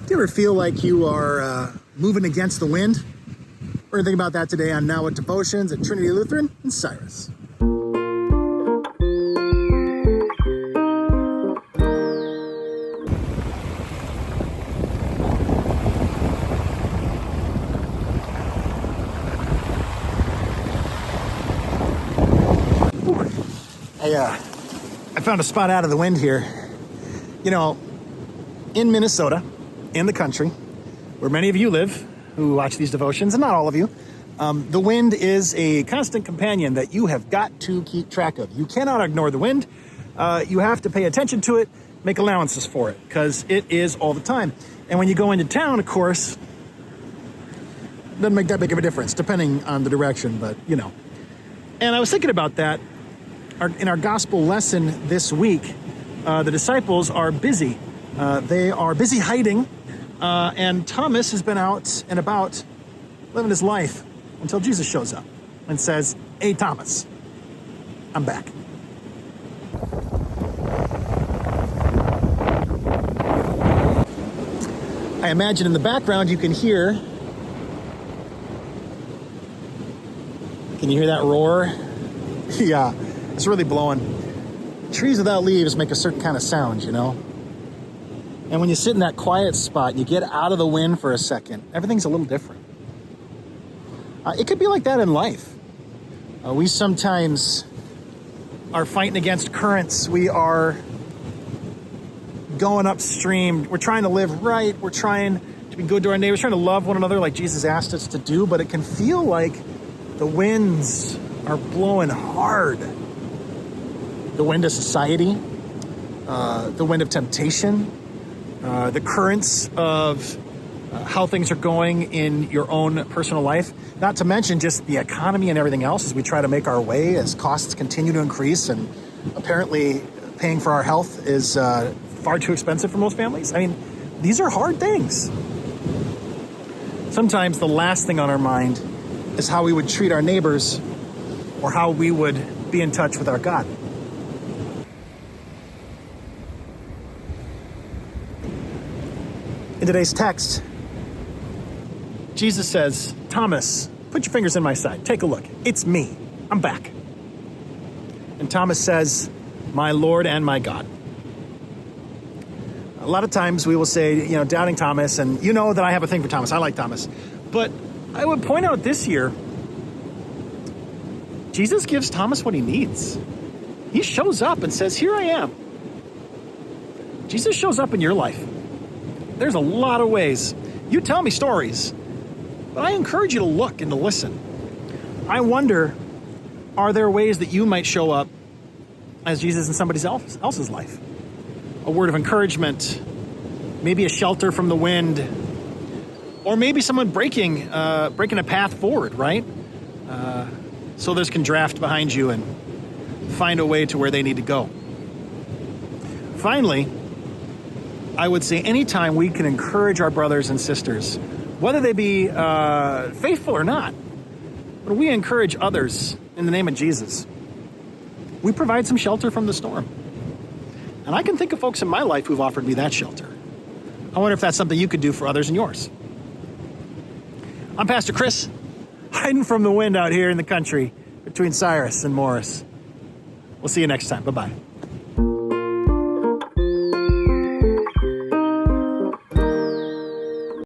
Do you ever feel like you are moving against the wind? We're going to think about that today on Now What Devotions at Trinity Lutheran and Cyrus. I found a spot out of the wind here. You know, in Minnesota, in the country, where many of you live who watch these devotions, and not all of you, the wind is a constant companion that you have got to keep track of. You cannot ignore the wind. You have to pay attention to it, make allowances for it, because it is all the time. And when you go into town, of course, it doesn't make that big of a difference, depending on the direction, but you know. And I was thinking about that. In our gospel lesson this week, the disciples are busy. They are busy hiding, and Thomas has been out and about living his life until Jesus shows up and says, "Hey, Thomas, I'm back." I imagine in the background you can hear that roar? Yeah. It's really blowing. Trees without leaves make a certain kind of sound, you know? And when you sit in that quiet spot and you get out of the wind for a second, everything's a little different. It could be like that in life. We sometimes are fighting against currents. We are going upstream. We're trying to live right. We're trying to be good to our neighbors, trying to love one another like Jesus asked us to do, but it can feel like the winds are blowing hard. The wind of society, the wind of temptation, the currents of how things are going in your own personal life, not to mention just the economy and everything else as we try to make our way as costs continue to increase, and apparently paying for our health is far too expensive for most families. I mean, these are hard things. Sometimes the last thing on our mind is how we would treat our neighbors or how we would be in touch with our God. In today's text, Jesus says, "Thomas, put your fingers in my side. Take a look. It's me. I'm back." And Thomas says, "My Lord and my God." A lot of times we will say, you know, doubting Thomas, and you know that I have a thing for Thomas. I like Thomas. But I would point out this year, Jesus gives Thomas what he needs. He shows up and says, "Here I am." Jesus shows up in your life. There's a lot of ways. You tell me stories, but I encourage you to look and to listen. I wonder, are there ways that you might show up as Jesus in somebody else's life? A word of encouragement, maybe a shelter from the wind, or maybe someone breaking a path forward, right? So others can draft behind you and find a way to where they need to go. Finally, I would say anytime we can encourage our brothers and sisters, whether they be faithful or not, when we encourage others in the name of Jesus, we provide some shelter from the storm. And I can think of folks in my life who've offered me that shelter. I wonder if that's something you could do for others in yours. I'm Pastor Chris, hiding from the wind out here in the country between Cyrus and Morris. We'll see you next time. Bye-bye.